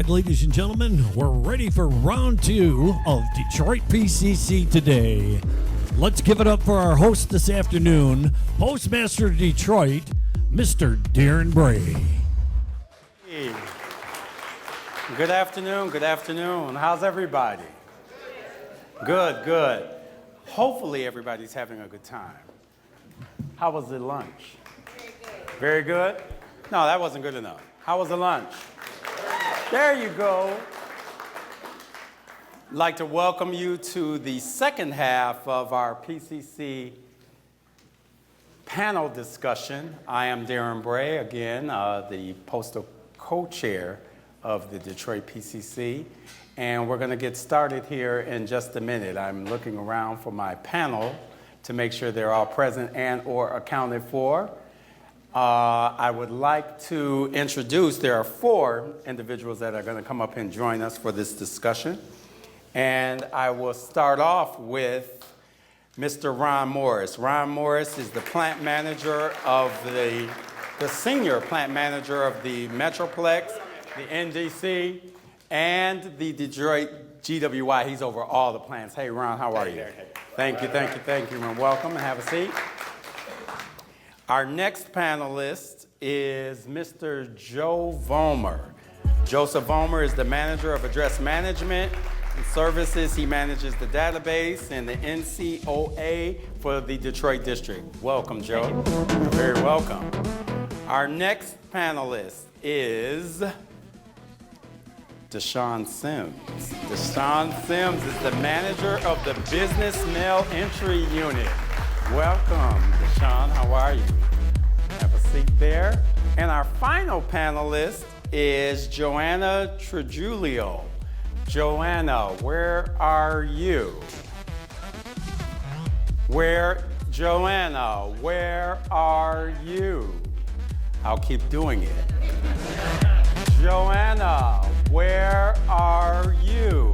right, ladies and gentlemen, we're ready for round 2 of Detroit PCC today. Let's give it up for our host this afternoon, Postmaster of Detroit, Mr. D Bray. Hey. Good afternoon. How's everybody? Good. Hopefully everybody's having a good time. How was the lunch? Very good. No, that wasn't good enough. How was the lunch? There you go. I'd like to welcome you to the second half of our PCC panel discussion. I am D Bray, again, the postal co-chair of the Detroit PCC, and we're going to get started here in just a minute. I'm looking around for my panel to make sure they're all present and or accounted for. I would like to introduce, there are 4 individuals that are going to come up and join us for this discussion. And I will start off with Mr. Ron Morris. Ron Morris is the plant manager of the senior plant manager of the Metroplex, the NDC, and the Detroit GWI. He's over all the plants. Hey, Ron, how are you? Thank you, and welcome, and have a seat. Our next panelist is Mr. Joe Vollmer. Joseph Vollmer is the manager of address management and services. He manages the database and the NCOA for the Detroit district. Welcome, Joe. You're very welcome. Our next panelist is Deshaun Sims. Deshaun Sims is the manager of the business mail entry unit. Welcome, Deshaun. How are you? Have a seat there. And our final panelist is Joanna Trujillo. Joanna, where are you? Joanna, where are you? I'll keep doing it. Joanna, where are you?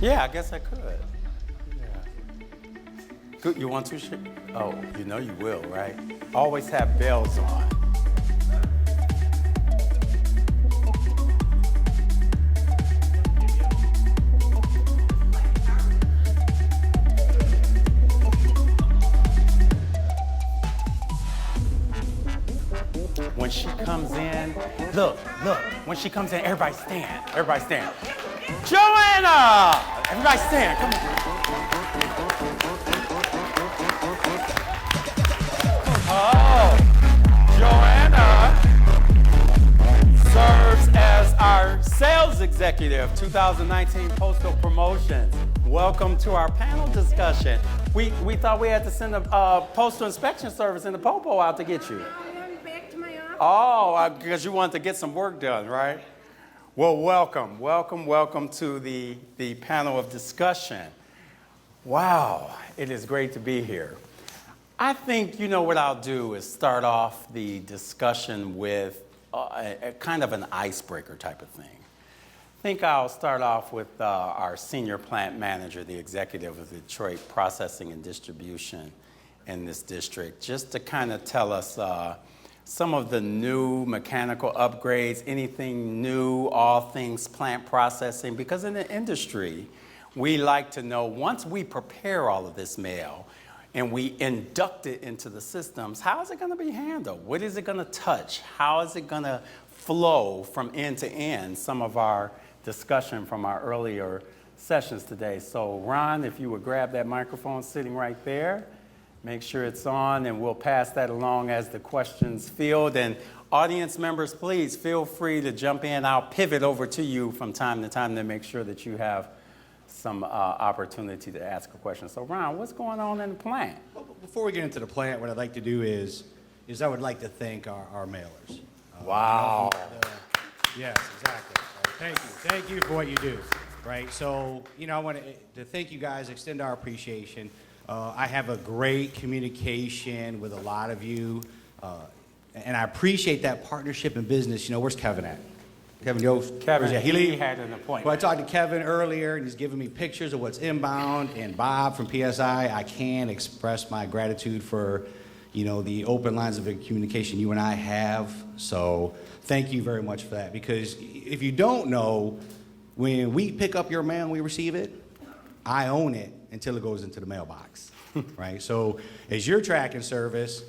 Yeah, I guess I could. Yeah. Good. You want to? Oh, you know you will, right? Always have bells on. When she comes in, look, when she comes in, everybody stand. Joanna! Everybody stand, come on. Oh, Joanna serves as our sales executive, 2019 Postal Promotions. Welcome to our panel discussion. We thought we had to send a postal inspection service in the Popo out to get you. I'm back to my office. Oh, because you wanted to get some work done, right? Well, welcome to the panel of discussion. Wow, it is great to be here. I think, what I'll do is start off the discussion with a kind of an icebreaker type of thing. I think I'll start off with our senior plant manager, the executive of the Detroit Processing and Distribution in this district, just to kind of tell us some of the new mechanical upgrades, anything new, all things plant processing, because in the industry, we like to know, once we prepare all of this mail and we induct it into the systems, how is it going to be handled? What is it going to touch? How is it going to flow from end to end? Some of our discussion from our earlier sessions today. So Ron, if you would grab that microphone sitting right there. Make sure it's on, and we'll pass that along as the questions field. And audience members, please feel free to jump in. I'll pivot over to you from time to time to make sure that you have some opportunity to ask a question. So, Ron, what's going on in the plant? Well, before we get into the plant, what I'd like to do is I would like to thank our mailers. Wow. Yes, exactly. Thank you for what you do. Right. So, I want to thank you guys, extend our appreciation. I have a great communication with a lot of you. And I appreciate that partnership in business. You know, where's Kevin at? Kevin Yost? Kevin, Where's he had an appointment. Well, I talked to Kevin earlier, and he's giving me pictures of what's inbound. And Bob from PSI, I can't express my gratitude for, you know, the open lines of communication you and I have. So thank you very much for that. Because if you don't know, when we pick up your mail and we receive it, I own it until it goes into the mailbox, right? So as your tracking service,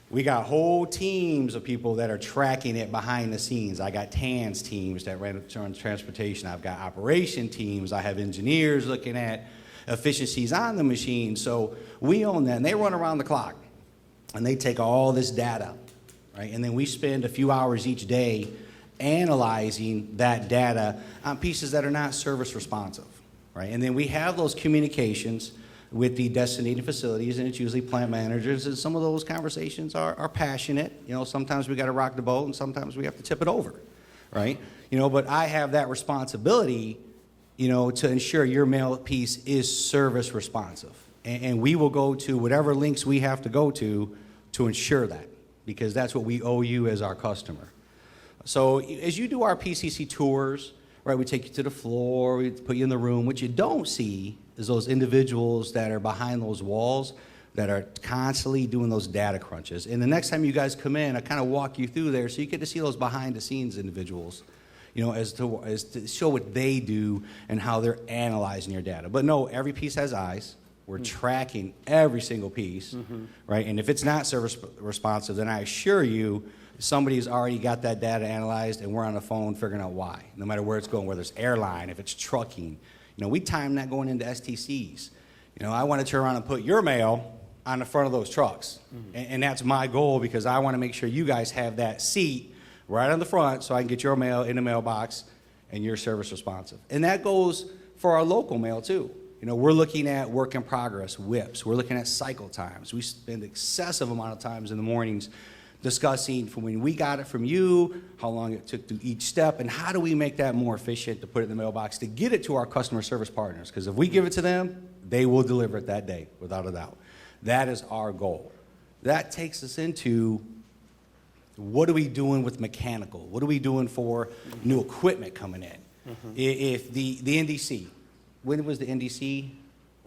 we got whole teams of people that are tracking it behind the scenes. I got TANS teams that run transportation. I've got operation teams. I have engineers looking at efficiencies on the machine. So we own that, and they run around the clock, and they take all this data, right? And then we spend a few hours each day analyzing that data on pieces that are not service responsive, right? And then we have those communications with the designated facilities, and it's usually plant managers, and some of those conversations are passionate. You know, sometimes we got to rock the boat, and sometimes we have to tip it over, right? You know, but I have that responsibility, you know, to ensure your mail piece is service responsive. And we will go to whatever links we have to go to ensure that, because that's what we owe you as our customer. So as you do our PCC tours, right, we take you to the floor, we put you in the room. What you don't see is those individuals that are behind those walls that are constantly doing those data crunches. And the next time you guys come in, I kind of walk you through there so you get to see those behind-the-scenes individuals, you know, as to show what they do and how they're analyzing your data. But no, every piece has eyes. We're tracking every single piece, right? And if it's not service responsive, then I assure you, somebody's already got that data analyzed, and we're on the phone figuring out why, no matter where it's going, whether it's airline, if it's trucking. You know, we time that going into STCs. You know, I want to turn around and put your mail on the front of those trucks. And that's my goal, because I want to make sure you guys have that seat right on the front so I can get your mail in the mailbox and you're service responsive. And that goes for our local mail, too. You know, we're looking at work in progress, WIPs. We're looking at cycle times. We spend excessive amount of times in the mornings discussing from when we got it from you, how long it took to each step, and how do we make that more efficient to put it in the mailbox to get it to our customer service partners. Because if we give it to them, they will deliver it that day, without a doubt. That is our goal. That takes us into what are we doing with mechanical? What are we doing for new equipment coming in? If the NDC, when was the NDC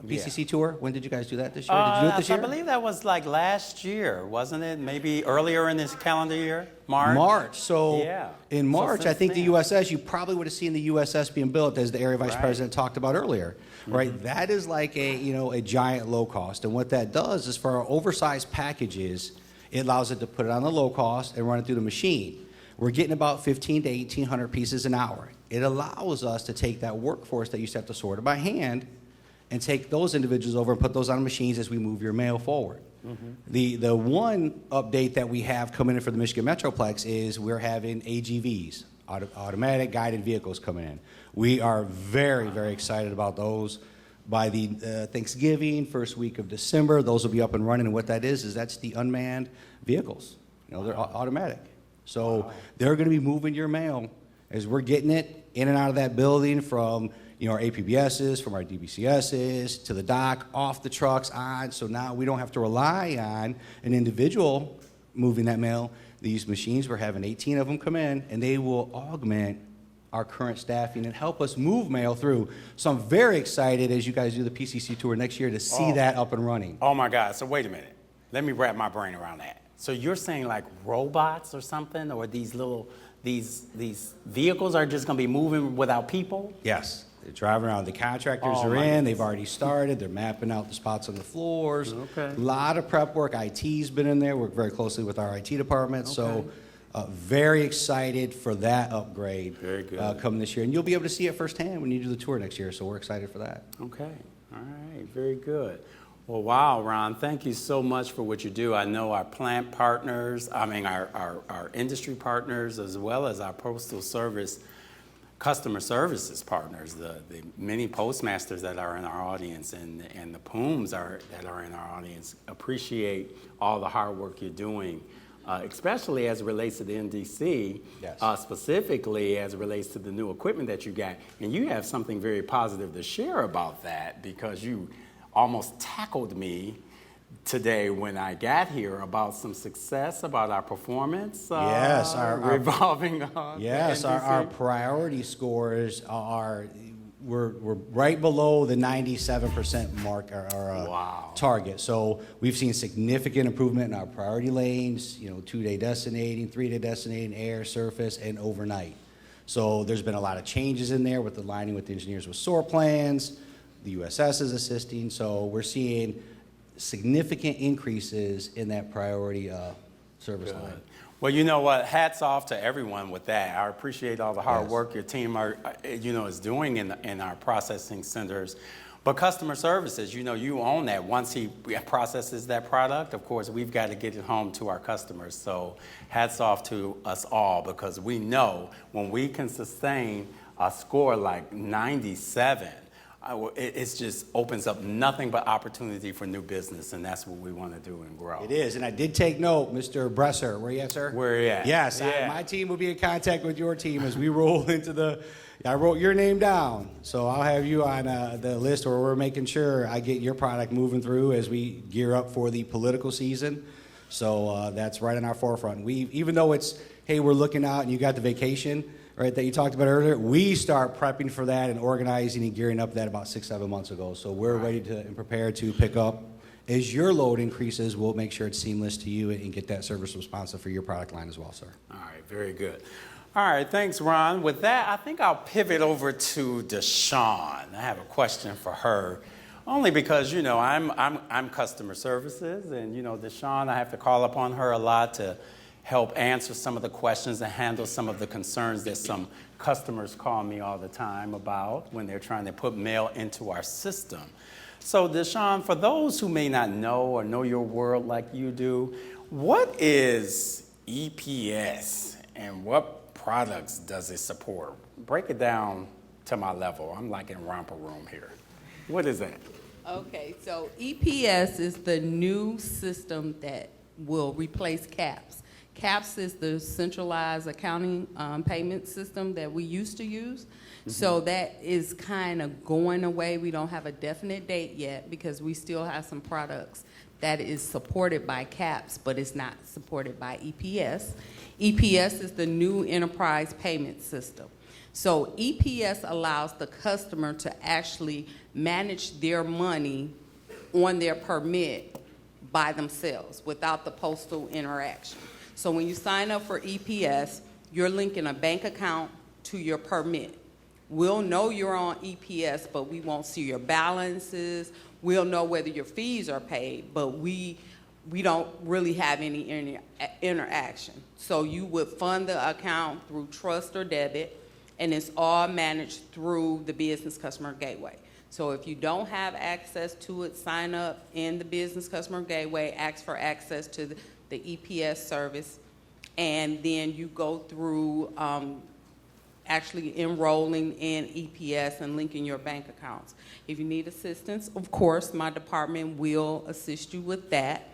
PCC tour? When did you guys do that this year? Did you do it this year? I believe that was like last year, wasn't it? Maybe earlier in this calendar year, March. March. So yeah. in March, So I think then. the USS, you probably would have seen the USS being built, as the area vice Right. president talked about earlier, right? That is like a giant low cost. And what that does is for our oversized packages, it allows it to put it on the low cost and run it through the machine. We're getting about 1,500 to 1,800 pieces an hour. It allows us to take that workforce that used to have to sort it by hand and take those individuals over and put those on machines as we move your mail forward. The one update that we have coming in for the Michigan Metroplex is we're having AGVs, automatic guided vehicles, coming in. We are very, very excited about those. By the Thanksgiving, first week of December, those will be up and running. And what that is that's the unmanned vehicles. You know, they're automatic. So they're going to be moving your mail as we're getting it in and out of that building from, you know, our APBSs, from our DBCSs, to the dock, off the trucks, on. So now we don't have to rely on an individual moving that mail. These machines, we're having 18 of them come in, and they will augment our current staffing and help us move mail through. So I'm very excited as you guys do the PCC tour next year to see that up and running. Oh my God, so wait a minute. Let me wrap my brain around that. So you're saying like robots or something, or these vehicles are just gonna be moving without people? Yes. They're driving around. The contractors Oh, are my in. goodness. They've already started. They're mapping out the spots on the floors. Okay. A lot of prep work. IT's been in there. Work very closely with our IT department. So very excited for that upgrade. Very good. Coming this year. And you'll be able to see it firsthand when you do the tour next year. So we're excited for that. Okay, all right, very good. Well, wow, Ron, thank you so much for what you do. I know our plant partners, our industry partners, as well as our Postal Service customer services partners, the many postmasters that are in our audience and the POOMs that are in our audience, appreciate all the hard work you're doing, especially as it relates to the NDC, Yes. specifically as it relates to the new equipment that you got. And you have something very positive to share about that, because you almost tackled me today when I got here about some success, about our performance. Yes, revolving. Yes, our priority scores are we're right below the 97% mark, our target. So we've seen significant improvement in our priority lanes. 2-day destinating, 3-day destinating, air, surface, and overnight. So there's been a lot of changes in there with aligning with the engineers with SOAR plans. The USS is assisting. So we're seeing significant increases in that priority service line. Well, you know what? Hats off to everyone with that. I appreciate all the hard work your team is doing in our processing centers. But customer services, you own that. Once he processes that product, of course, we've got to get it home to our customers. So hats off to us all, because we know when we can sustain a score like 97, it just opens up nothing but opportunity for new business, and that's what we want to do and grow. It is, and I did take note, Mr. Bresser. Where are you at, sir? Where are you at? Yes, yeah. My team will be in contact with your team as we roll into I wrote your name down, so I'll have you on the list where we're making sure I get your product moving through as we gear up for the political season. So that's right in our forefront. Even though it's, hey, we're looking out and you got the vacation, right, that you talked about earlier, we start prepping for that and organizing and gearing up that about 6-7 months ago. So we're ready to and prepared to pick up. As your load increases, we'll make sure it's seamless to you and get that service responsive for your product line as well, sir. All right, very good. All right, thanks, Ron. With that, I think I'll pivot over to Deshawn. I have a question for her, only because, I'm customer services, and, Deshawn, I have to call upon her a lot to help answer some of the questions and handle some of the concerns that some customers call me all the time about when they're trying to put mail into our system. So, Deshawn, for those who may not know or know your world like you do, what is EPS and what products does it support? Break it down to my level. I'm like in romper room here. What is that? Okay, so EPS is the new system that will replace CAPS. CAPS is the centralized accounting payment system that we used to use. Mm-hmm. So that is kind of going away. We don't have a definite date yet because we still have some products that is supported by CAPS, but it's not supported by EPS. EPS is the new enterprise payment system. So EPS allows the customer to actually manage their money on their permit by themselves without the postal interaction. So when you sign up for EPS, you're linking a bank account to your permit. We'll know you're on EPS, but we won't see your balances. We'll know whether your fees are paid, but we don't really have any interaction. So you would fund the account through trust or debit, and it's all managed through the Business Customer Gateway. So if you don't have access to it, sign up in the Business Customer Gateway, ask for access to the EPS service, and then you go through actually enrolling in EPS and linking your bank accounts. If you need assistance, of course, my department will assist you with that.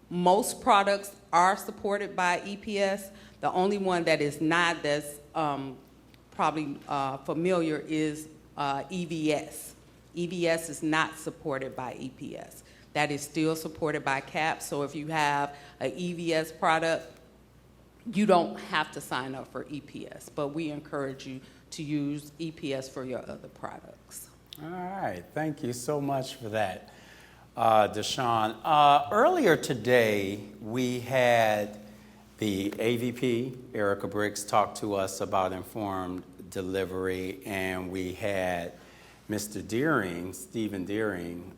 Most products are supported by EPS. The only one that is not, that's probably familiar, is EVS. EVS is not supported by EPS. That is still supported by CAPS. So if you have an EVS product, you don't have to sign up for EPS, but we encourage you to use EPS for your other products. All right, thank you so much for that, Deshawn. Earlier today, we had the AVP, Erica Briggs, talk to us about informed delivery, and we had Mr. Deering, Stephen Deering,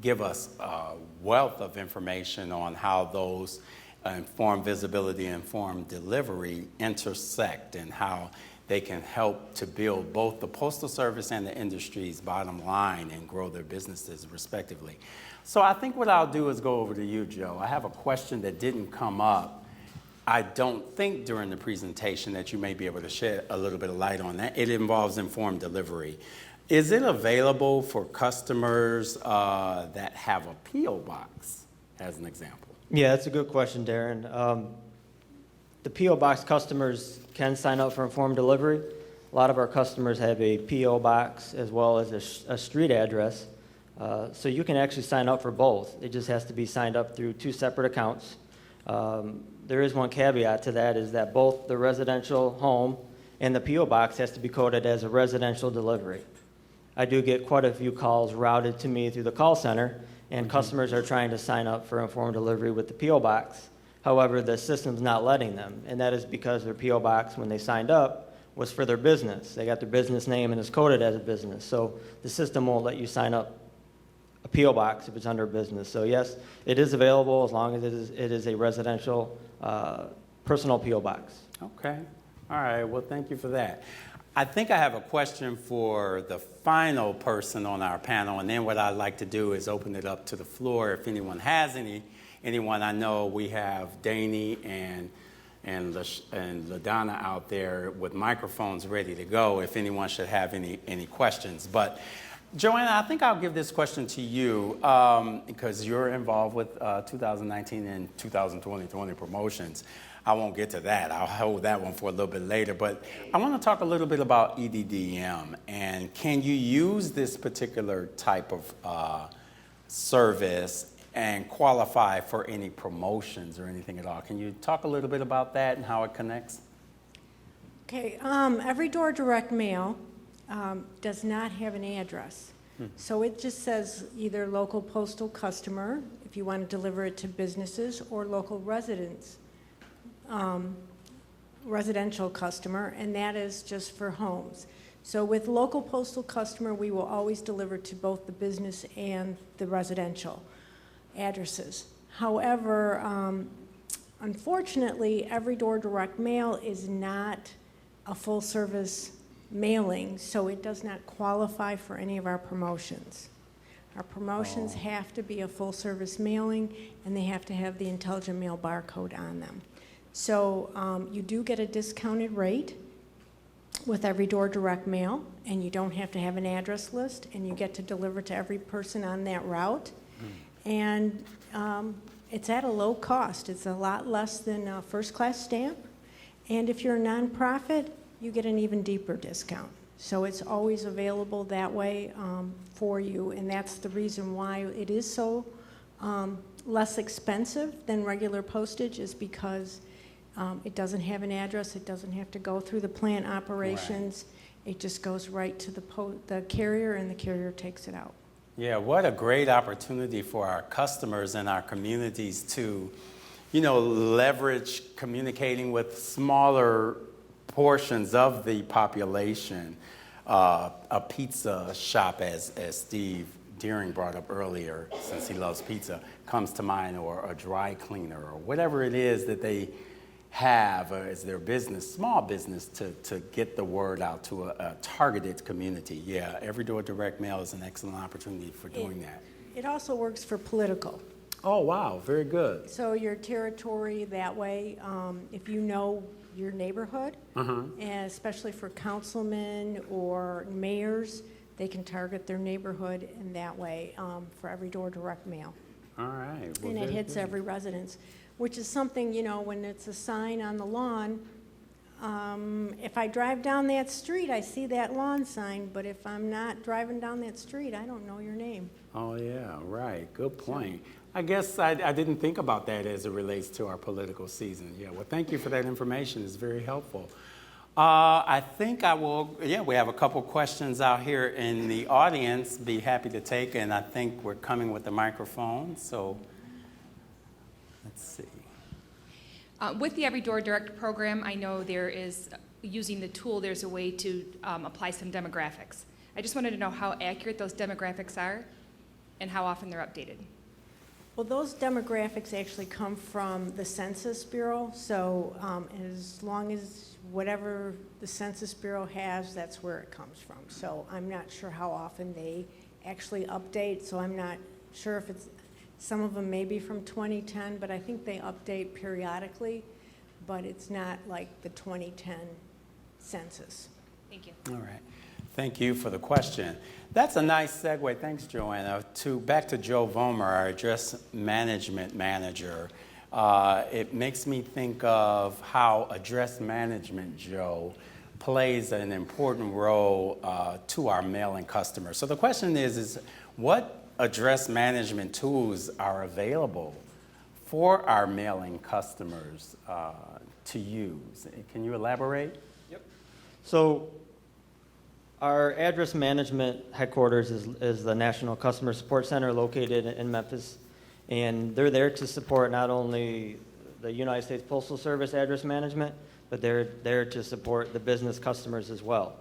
give us a wealth of information on how those informed visibility and informed delivery intersect and how they can help to build both the Postal Service and the industry's bottom line and grow their businesses respectively. So I think what I'll do is go over to you, Joe. I have a question that didn't come up, I don't think, during the presentation, that you may be able to shed a little bit of light on that. It involves informed delivery. Is it available for customers that have a P.O. box, as an example? Yeah, that's a good question, Darren. The P.O. box customers can sign up for informed delivery. A lot of our customers have a P.O. box as well as a street address. So you can actually sign up for both. It just has to be signed up through 2 separate accounts. There is one caveat to that, is that both the residential home and the P.O. box has to be coded as a residential delivery. I do get quite a few calls routed to me through the call center, and customers are trying to sign up for informed delivery with the P.O. box. However, the system's not letting them, and that is because their P.O. box, when they signed up, was for their business. They got their business name and it's coded as a business. So the system won't let you sign up a P.O. box if it's under business. So yes, it is available as long as it is a residential personal P.O. box. Okay. All right. Well, thank you for that. I think I have a question for the final person on our panel, and then what I'd like to do is open it up to the floor. If anyone has anyone, I know we have Danny and LaDonna out there with microphones ready to go if anyone should have any questions. But Joanna, I think I'll give this question to you because you're involved with 2019 and 2020 promotions. I won't get to that. I'll hold that one for a little bit later. But I want to talk a little bit about EDDM. And can you use this particular type of service and qualify for any promotions or anything at all? Can you talk a little bit about that and how it connects? Okay, every door direct mail does not have an address. So it just says either local postal customer, if you want to deliver it to businesses, or local residents, residential customer, and that is just for homes. So with local postal customer, we will always deliver to both the business and the residential addresses. However, unfortunately, every door direct mail is not a full service mailing, so it does not qualify for any of our promotions. Our promotions have to be a full service mailing, and they have to have the intelligent mail barcode on them. So you do get a discounted rate with every door direct mail, and you don't have to have an address list, and you get to deliver to every person on that route. And it's at a low cost. It's a lot less than a first class stamp. And if you're a nonprofit, you get an even deeper discount. So it's always available that way for you, and that's the reason why it is so less expensive than regular postage, is because it doesn't have an address, it doesn't have to go through the plant operations. Right. It just goes right to the carrier, and the carrier takes it out. Yeah, what a great opportunity for our customers and our communities to, leverage communicating with smaller portions of the population. A pizza shop, as Steve Deering brought up earlier, since he loves pizza, comes to mind, or a dry cleaner, or whatever it is that they have as their business, small business, to get the word out to a targeted community. Yeah, every door direct mail is an excellent opportunity for doing that. It also works for political. Oh, wow, very good. So your territory that way, if you know your neighborhood, and especially for councilmen or mayors, they can target their neighborhood in that way for every door direct mail. All right. Well, and it hits every residence, which is something, when it's a sign on the lawn, if I drive down that street, I see that lawn sign, but if I'm not driving down that street, I don't know your name. Oh, yeah, right. Good point. I guess I didn't think about that as it relates to our political season. Yeah, well, thank you for that information. It's very helpful. I think I will, we have a couple questions out here in the audience. Be happy to take, and I think we're coming with the microphone, so let's see. With the Every Door Direct program, I know there is, using the tool, there's a way to apply some demographics. I just wanted to know how accurate those demographics are and how often they're updated. Well, those demographics actually come from the Census Bureau, so as long as whatever the Census Bureau has, that's where it comes from. So I'm not sure how often they actually update, so I'm not sure if it's, some of them may be from 2010, but I think they update periodically, but it's not like the 2010 census. Thank you. All right. Thank you for the question. That's a nice segue, thanks, Joanna, back to Joe Vomer, our address management manager. It makes me think of how address management, Joe, plays an important role to our mailing customers. So the question is what address management tools are available for our mailing customers to use? Can you elaborate? So our address management headquarters is the National Customer Support Center located in Memphis. And they're there to support not only the United States Postal Service address management, but they're there to support the business customers as well.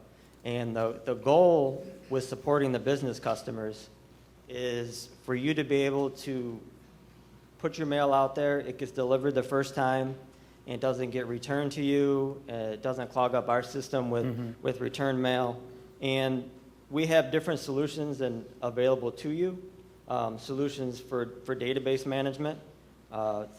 And the goal with supporting the business customers is for you to be able to put your mail out there, it gets delivered the first time, and it doesn't get returned to you, it doesn't clog up our system with return mail. And we have different solutions available to you. Solutions for database management.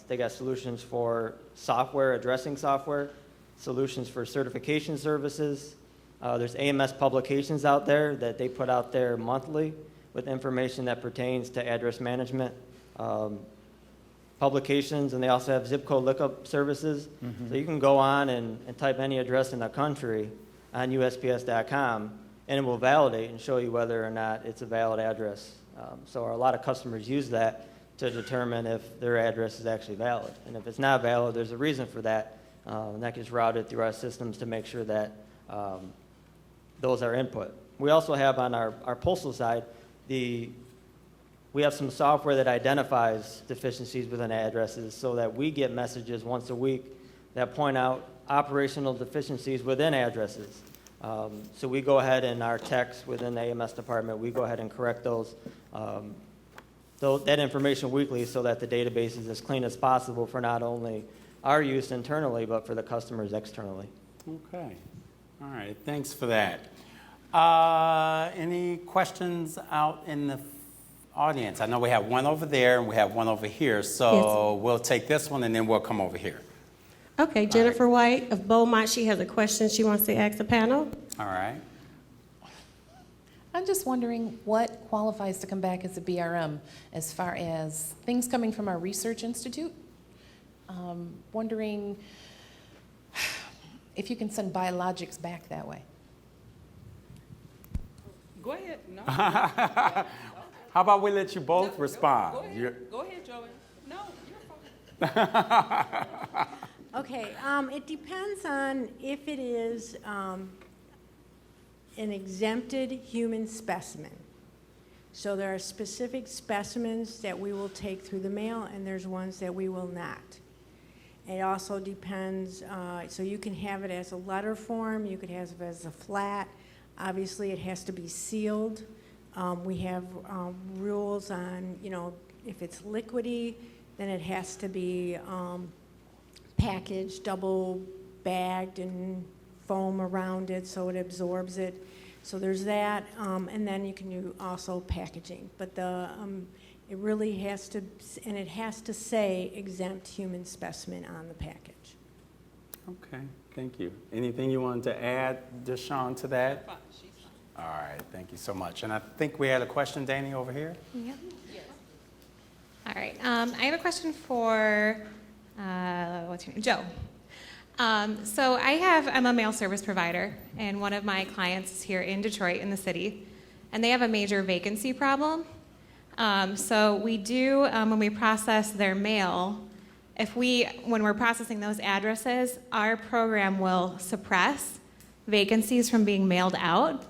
They got solutions for software, addressing software, solutions for certification services. There's AMS publications out there that they put out there monthly with information that pertains to address management. Publications, and they also have zip code lookup services. So you can go on and type any address in the country on USPS.com, and it will validate and show you whether or not it's a valid address. So a lot of customers use that to determine if their address is actually valid. And if it's not valid, there's a reason for that. And that gets routed through our systems to make sure that those are input. We also have on our postal side, we have some software that identifies deficiencies within addresses so that we get messages once a week that point out operational deficiencies within addresses. So we go ahead in our techs within the AMS department, we go ahead and correct that information weekly so that the database is as clean as possible for not only our use internally, but for the customers externally. Okay. All right. Thanks for that. Any questions out in the audience? I know we have one over there and we have one over here, so we'll take this one and then we'll come over here. Okay, Jennifer White of Beaumont, she has a question she wants to ask the panel. All right. I'm just wondering what qualifies to come back as a BRM as far as things coming from our research institute. Wondering if you can send biologics back that way. Go ahead. No. How about we let you both respond? Go ahead, Joey. No, you're fine. Okay, it depends on if it is an exempted human specimen. So there are specific specimens that we will take through the mail, and there's ones that we will not. It also depends, so you can have it as a letter form, you could have it as a flat. Obviously, it has to be sealed. We have rules on, if it's liquidy, then it has to be packaged, double bagged, and foam around it so it absorbs it. So there's that, and then you can do also packaging. But it really has to, and it has to say exempt human specimen on the package. Okay, thank you. Anything you wanted to add, Deshawn, to that? Fine, she's fine. All right, thank you so much. And I think we had a question, Danny, over here. Yep. Yes. All right. I have a question for, what's your name? Joe. So I'm a mail service provider, and one of my clients is here in Detroit in the city, and they have a major vacancy problem. So we do, when we process their mail, when we're processing those addresses, our program will suppress vacancies from being mailed out,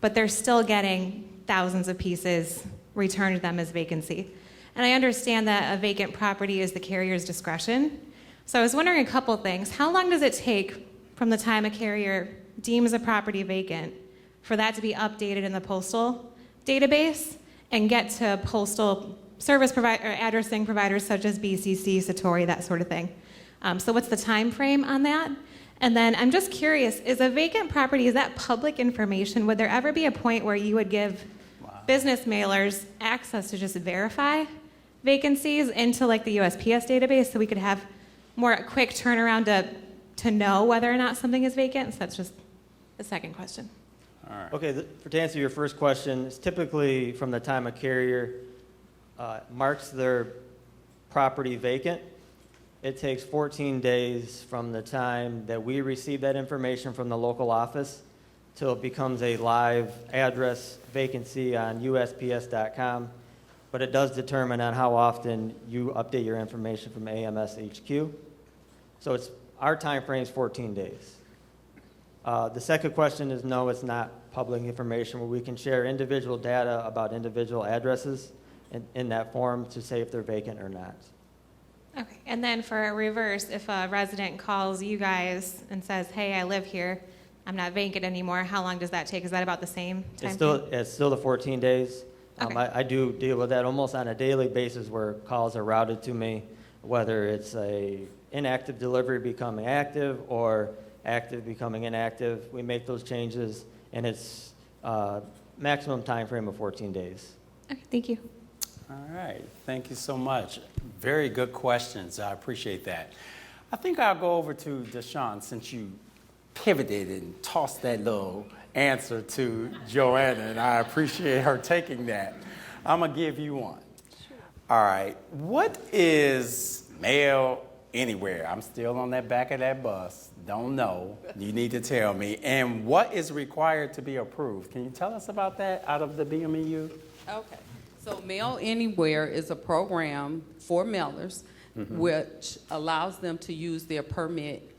but they're still getting thousands of pieces returned to them as vacancy. And I understand that a vacant property is the carrier's discretion. So I was wondering a couple things. How long does it take from the time a carrier deems a property vacant for that to be updated in the postal database and get to postal service provider or addressing providers such as BCC, Satori, that sort of thing? So what's the time frame on that? And then I'm just curious, is a vacant property, is that public information? Would there ever be a point where you would give business mailers access to just verify vacancies into like the USPS database so we could have more quick turnaround to know whether or not something is vacant? So that's just the second question. All right. Okay, to answer your first question, it's typically from the time a carrier marks their property vacant. It takes 14 days from the time that we receive that information from the local office till it becomes a live address vacancy on USPS.com. but it does determine on how often you update your information from AMS HQ. So our time frame is 14 days. The second question is no, it's not public information where we can share individual data about individual addresses in that form to say if they're vacant or not. Okay, and then for a reverse, if a resident calls you guys and says, hey, I live here, I'm not vacant anymore, how long does that take? Is that about the same time? It's still the 14 days. Okay. I do deal with that almost on a daily basis where calls are routed to me, whether it's a inactive delivery becoming active or active becoming inactive. We make those changes, and it's maximum time frame of 14 days. Okay, thank you. All right, thank you so much. Very good questions. I appreciate that. I think I'll go over to Deshaun since you pivoted and tossed that little answer to Joanna, and I appreciate her taking that. I'm going to give you one. Sure. All right, what is Mail Anywhere? I'm still on that back of that bus. Don't know. You need to tell me. And what is required to be approved? Can you tell us about that out of the BMEU? Okay. So Mail Anywhere is a program for mailers which allows them to use their permit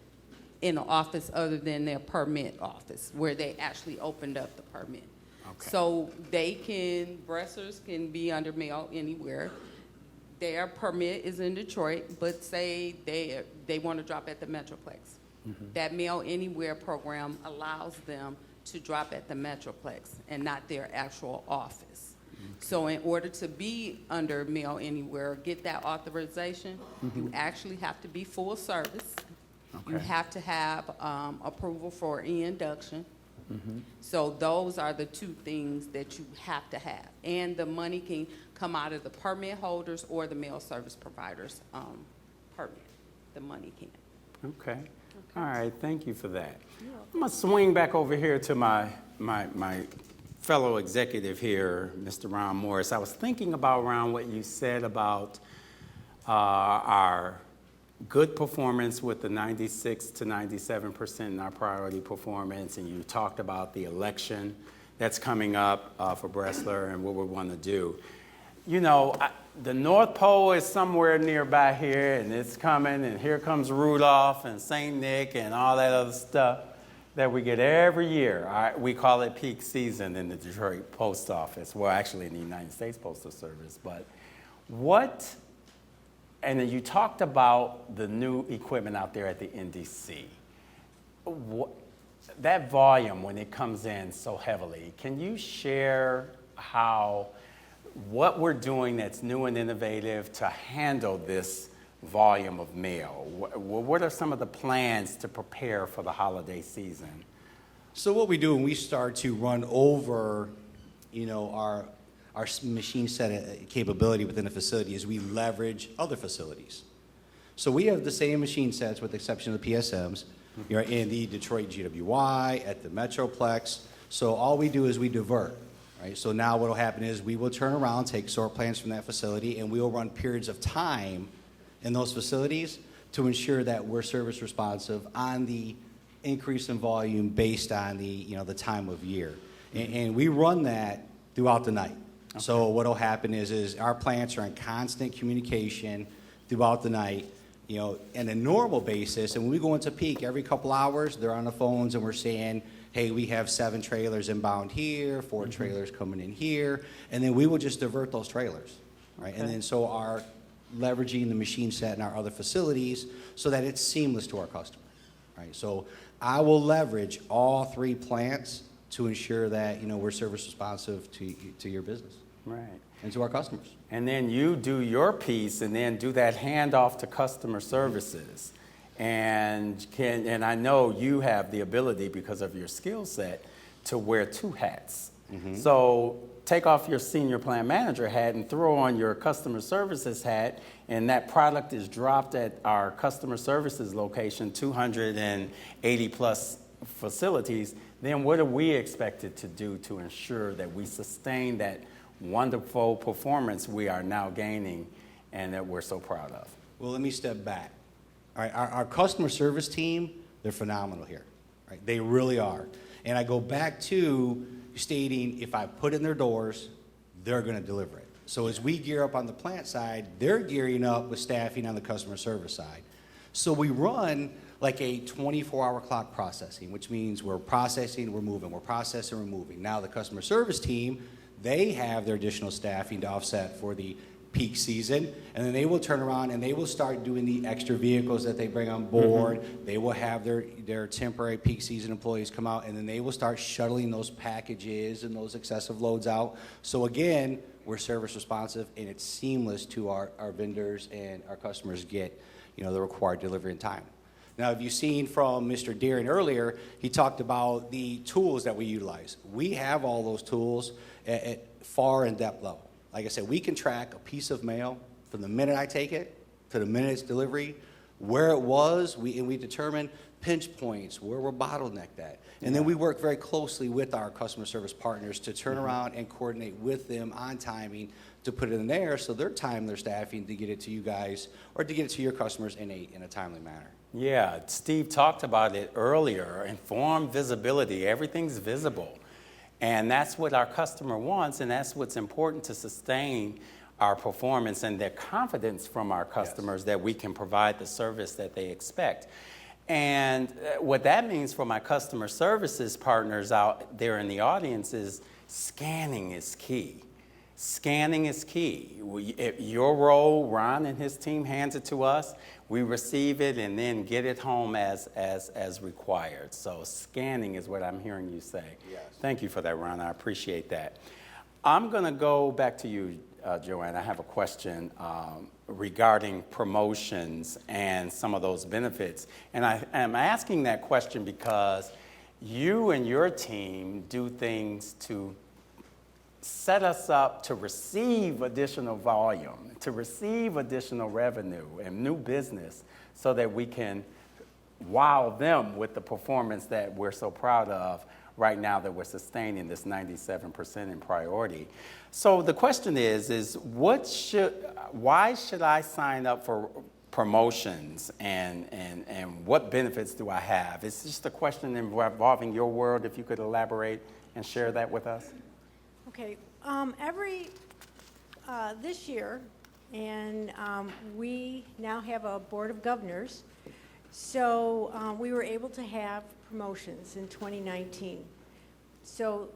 in an office other than their permit office where they actually opened up the permit. Okay. So Bressers can be under Mail Anywhere. Their permit is in Detroit, but say they want to drop at the Metroplex. That Mail Anywhere program allows them to drop at the Metroplex and not their actual office. So in order to be under Mail Anywhere, get that authorization, you actually have to be full service. Okay. You have to have approval for e-induction. So those are the two things that you have to have. And the money can come out of the permit holders or the mail service providers' permit. The money can. Okay. All right, thank you for that. I'm going to swing back over here to my fellow executive here, Mr. Ron Morris. I was thinking about, Ron, what you said about our good performance with the 96 to 97% in our priority performance, and you talked about the election that's coming up for Bressler and what we want to do. You know, the North Pole is somewhere nearby here, and it's coming, and here comes Rudolph and St. Nick and all that other stuff that we get every year. We call it peak season in the Detroit Post Office. Well, actually in the United States Postal Service. But and then you talked about the new equipment out there at the NDC. That volume, when it comes in so heavily, can you share what we're doing that's new and innovative to handle this volume of mail? What are some of the plans to prepare for the holiday season? So what we do when we start to run over, our machine set capability within a facility is we leverage other facilities. So we have the same machine sets with the exception of the PSMs. You're in the Detroit GWY, at the Metroplex. So all we do is we divert. Right? So now what will happen is we will turn around, take sort plans from that facility, and we will run periods of time in those facilities to ensure that we're service responsive on the increase in volume based on the time of year. And we run that throughout the night. Okay. So what will happen is our plants are in constant communication throughout the night, in a normal basis. And when we go into peak, every couple hours, they're on the phones and we're saying, hey, we have 7 trailers inbound here, 4 trailers coming in here, and then we will just divert those trailers, right? Okay. And then so our leveraging the machine set in our other facilities so that it's seamless to our customer, right? So I will leverage all 3 plants to ensure that, we're service responsive to your business. Right. And to our customers. And then you do your piece and then do that handoff to customer services. And I know you have the ability, because of your skill set, to wear 2 hats. So take off your senior plant manager hat and throw on your customer services hat, and that product is dropped at our customer services location, 280 plus facilities. Then what are we expected to do to ensure that we sustain that wonderful performance we are now gaining and that we're so proud of? Well, let me step back. All right, our customer service team, they're phenomenal here. Right? They really are. And I go back to stating if I put it in their doors, they're going to deliver it. So as we gear up on the plant side, they're gearing up with staffing on the customer service side. So we run like a 24-hour clock processing, which means we're processing, we're moving, we're processing, we're moving. Now the customer service team, they have their additional staffing to offset for the peak season, and then they will turn around and they will start doing the extra vehicles that they bring on board. They will have their temporary peak season employees come out, and then they will start shuttling those packages and those excessive loads out. So again, we're service responsive, and it's seamless to our vendors, and our customers get, the required delivery in time. Now, if you've seen from Mr. Deering earlier, he talked about the tools that we utilize. We have all those tools at far in-depth level. Like I said, we can track a piece of mail from the minute I take it to the minute it's delivery, where it was, we determine pinch points, where we're bottlenecked at. And then we work very closely with our customer service partners to turn around and coordinate with them on timing to put it in there, so their time, their staffing to get it to you guys or to get it to your customers in a timely manner. Yeah, Steve talked about it earlier, informed visibility, everything's visible. And that's what our customer wants, and that's what's important to sustain our performance and their confidence from our customers that we can provide the service that they expect. And what that means for my customer services partners out there in the audience is scanning is key. Scanning is key. Your role, Ron and his team hands it to us. We receive it and then get it home as required. So scanning is what I'm hearing you say. Yes. Thank you for that, Ron. I appreciate that. I'm going to go back to you, Joanne. I have a question regarding promotions and some of those benefits. And I'm asking that question because you and your team do things to set us up to receive additional volume, to receive additional revenue and new business so that we can wow them with the performance that we're so proud of right now that we're sustaining this 97% in priority. So the question is why should I sign up for promotions and what benefits do I have? It's just a question involving your world. If you could elaborate and share that with us. Okay, this year, and we now have a board of governors, so we were able to have promotions in 2019. So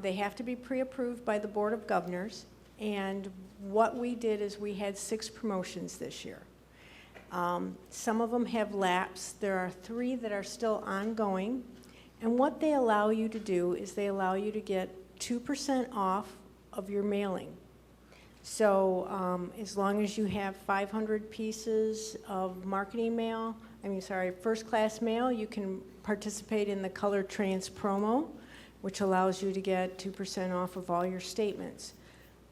they have to be pre-approved by the board of governors, and what we did is we had 6 promotions this year. Some of them have lapsed. There are 3 that are still ongoing, and what they allow you to do is they allow you to get 2% off of your mailing. So as long as you have 500 pieces of first class mail, you can participate in the Color Trans promo, which allows you to get 2% off of all your statements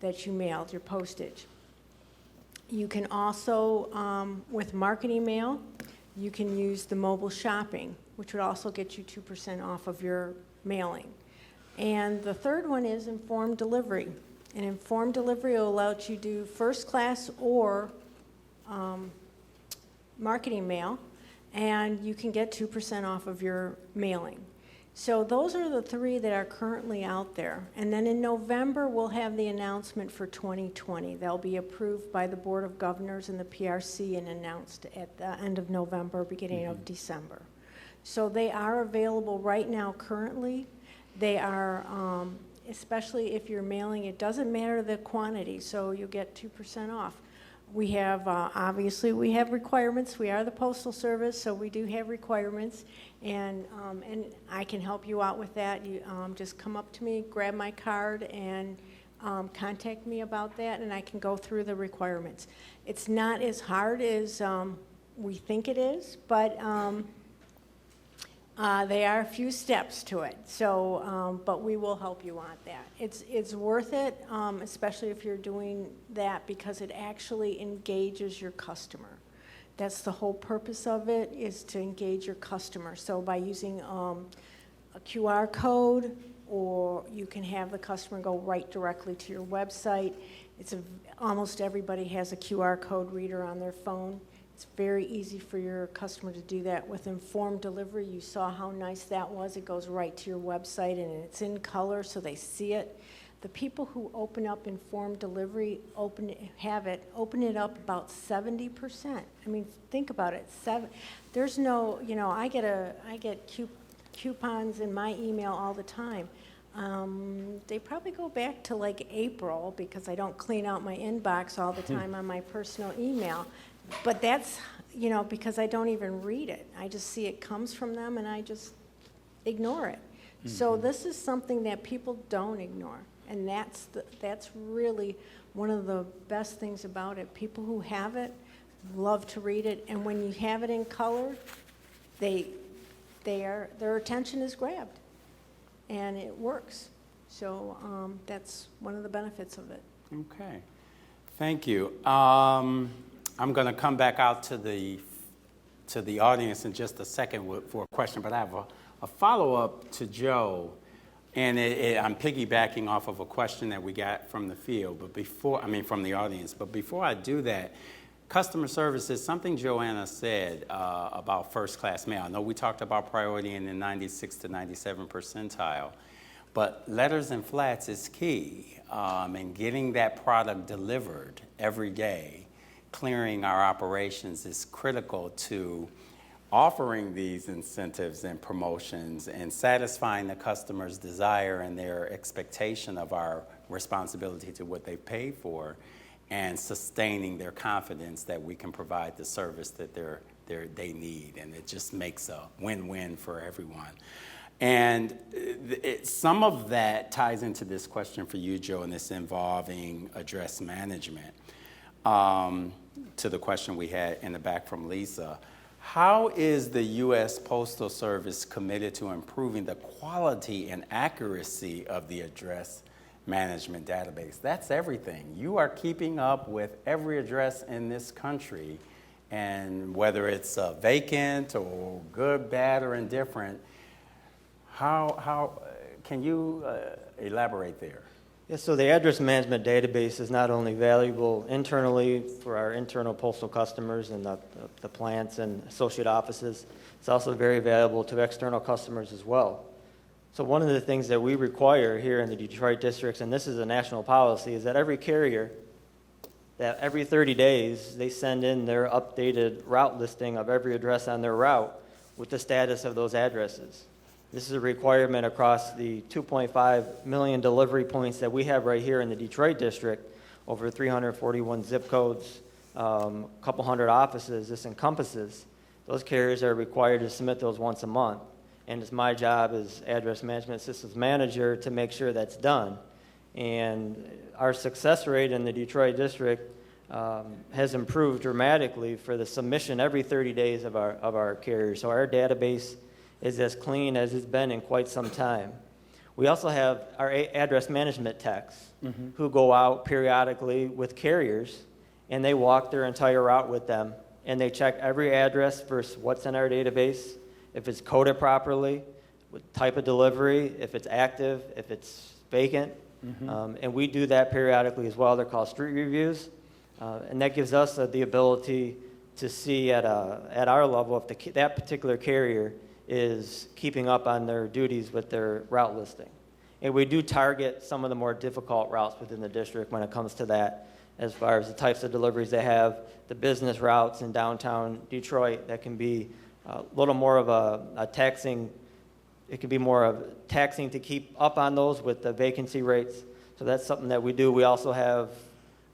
that you mailed, your postage. You can also, with marketing mail, you can use the mobile shopping, which would also get you 2% off of your mailing. And the third one is informed delivery. And informed delivery will allow you to do first class or marketing mail, and you can get 2% off of your mailing. So those are the 3 that are currently out there. And then in November, we'll have the announcement for 2020. They'll be approved by the Board of Governors and the PRC and announced at the end of November, beginning of December. So they are available right now currently. They are, especially if you're mailing, it doesn't matter the quantity, so you'll get 2% off. We have, obviously, we have requirements. We are the Postal Service, so we do have requirements, and I can help you out with that. You just come up to me, grab my card, and contact me about that, and I can go through the requirements. It's not as hard as we think it is, but there are a few steps to it, so, but we will help you on that. It's worth it, especially if you're doing that, because it actually engages your customer. That's the whole purpose of it, is to engage your customer. So by using a QR code, or you can have the customer go right directly to your website. Almost everybody has a QR code reader on their phone. It's very easy for your customer to do that. With informed delivery, you saw how nice that was. It goes right to your website, and it's in color, so they see it. The people who open up informed delivery, open it up about 70%. I mean, think about it. There's no, I get coupons in my email all the time. They probably go back to like April because I don't clean out my inbox all the time on my personal email. But that's, because I don't even read it. I just see it comes from them and I just ignore it. Mm-hmm. So this is something that people don't ignore. And that's really one of the best things about it. People who have it love to read it. And when you have it in color, their attention is grabbed. And it works. So that's one of the benefits of it. Okay. Thank you. I'm going to come back out to the audience in just a second for a question, but I have a follow-up to Joe, and I'm piggybacking off of a question that we got from the field, from the audience. But before I do that, customer service is something Joanna said about first-class mail. I know we talked about priority in the 96 to 97 percentile, but letters and flats is key, and getting that product delivered every day, clearing our operations is critical to offering these incentives and promotions and satisfying the customer's desire and their expectation of our responsibility to what they paid for, and sustaining their confidence that we can provide the service that they need. And it just makes a win-win for everyone. And some of that ties into this question for you, Joe, and this involving address management. To the question we had in the back from Lisa. How is the U.S. Postal Service committed to improving the quality and accuracy of the address management database? That's everything. You are keeping up with every address in this country, and whether it's vacant or good, bad, or indifferent, how can you elaborate there? Yeah, so the address management database is not only valuable internally for our internal postal customers and the plants and associate offices, it's also very valuable to external customers as well. So one of the things that we require here in the Detroit districts, and this is a national policy, is that every carrier, that every 30 days, they send in their updated route listing of every address on their route with the status of those addresses. This is a requirement across the 2.5 million delivery points that we have right here in the Detroit district, over 341 zip codes, a couple hundred offices this encompasses. Those carriers are required to submit those once a month. And it's my job as address management systems manager to make sure that's done. And our success rate in the Detroit district has improved dramatically for the submission every 30 days of our carriers. So our database is as clean as it's been in quite some time. We also have our address management techs who go out periodically with carriers, and they walk their entire route with them, and they check every address versus what's in our database, if it's coded properly, with type of delivery, if it's active, if it's vacant. And we do that periodically as well. They're called street reviews, and that gives us the ability to see at our level if that particular carrier is keeping up on their duties with their route listing. And we do target some of the more difficult routes within the district when it comes to that, as far as the types of deliveries they have, the business routes in downtown Detroit that can be a little more of a taxing, it can be more of taxing to keep up on those with the vacancy rates. So that's something that we do. We also have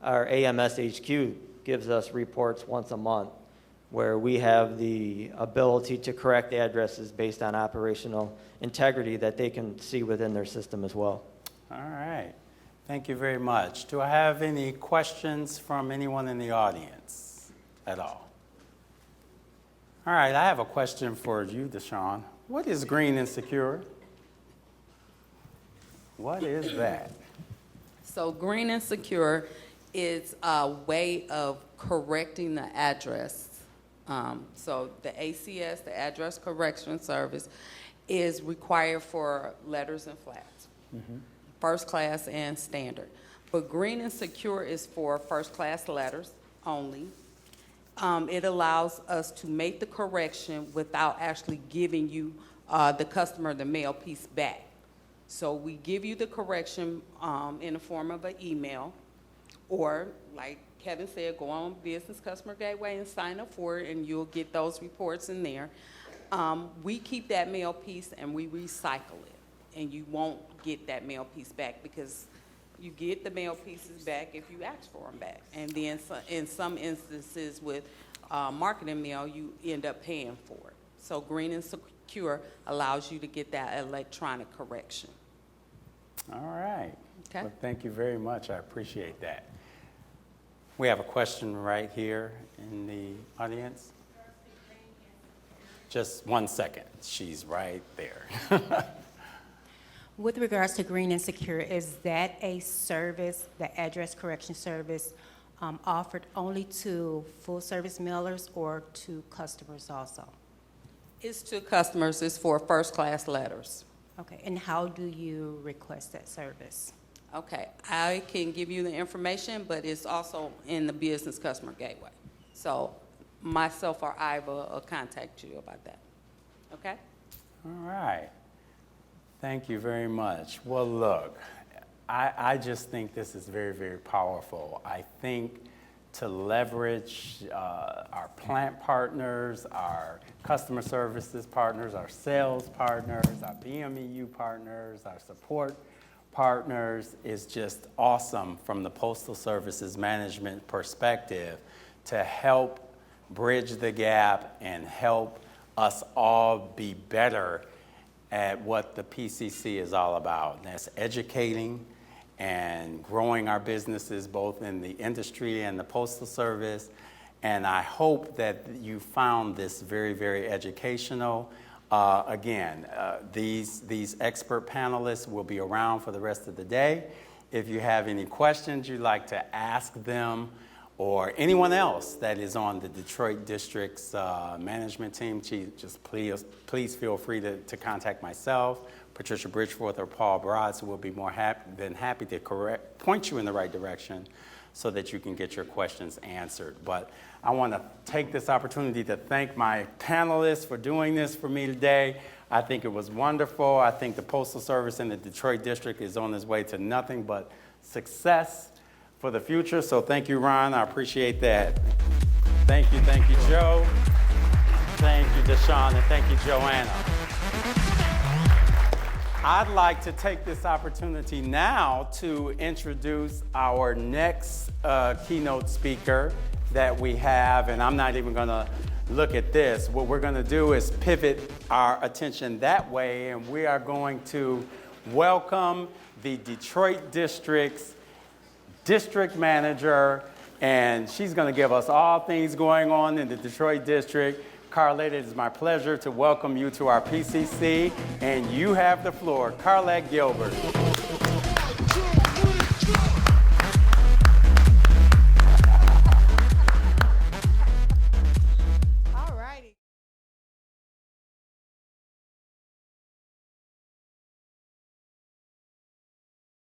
our AMS HQ gives us reports once a month, where we have the ability to correct addresses based on operational integrity that they can see within their system as well. All right. Thank you very much. Do I have any questions from anyone in the audience at all? All right, I have a question for you, Deshaun. What is green and secure? What is that? So green and secure is a way of correcting the address. So the ACS, the Address Correction Service, is required for letters and flats, first class and standard. But green and secure is for first class letters only. It allows us to make the correction without actually giving you, the customer, the mail piece back. So we give you the correction in the form of an email, or like Kevin said, go on Business Customer Gateway and sign up for it, and you'll get those reports in there. We keep that mail piece and we recycle it, and you won't get that mail piece back because you get the mail pieces back if you ask for them back. And then in some instances with marketing mail, you end up paying for it. So Green and Secure allows you to get that electronic correction. All right. Okay. Well, thank you very much. I appreciate that. We have a question right here in the audience. Just 1 second. She's right there. With regards to Green and Secure, is that a service, the address correction service, offered only to full-service mailers or to customers also? It's to customers. It's for first-class letters. Okay, and how do you request that service? Okay, I can give you the information, but it's also in the Business Customer Gateway. So myself or Iva will contact you about that. Okay? All right. Thank you very much. Well, look, I just think this is very, very powerful. I think to leverage our plant partners, our customer services partners, our sales partners, our BMEU partners, our support partners is just awesome from the Postal Service's management perspective to help bridge the gap and help us all be better at what the PCC is all about. And that's educating and growing our businesses both in the industry and the Postal Service. And I hope that you found this very, very educational. These expert panelists will be around for the rest of the day. If you have any questions you'd like to ask them or anyone else that is on the Detroit District's management team, just please feel free to contact myself, Patricia Bridgeforth, or Paul Brodz, who will be more than happy to point you in the right direction so that you can get your questions answered. But I want to take this opportunity to thank my panelists for doing this for me today. I think it was wonderful. I think the Postal Service in the Detroit District is on its way to nothing but success for the future. So thank you, Ron. I appreciate that. Thank you, Joe. Thank you, Deshaun, and thank you, Joanna. I'd like to take this opportunity now to introduce our next keynote speaker that we have, and I'm not even going to look at this. What we're going to do is pivot our attention that way, and we are going to welcome the Detroit District's district manager, and she's going to give us all things going on in the Detroit District. Carlette, it is my pleasure to welcome you to our PCC, and you have the floor. Carlette Gilbert.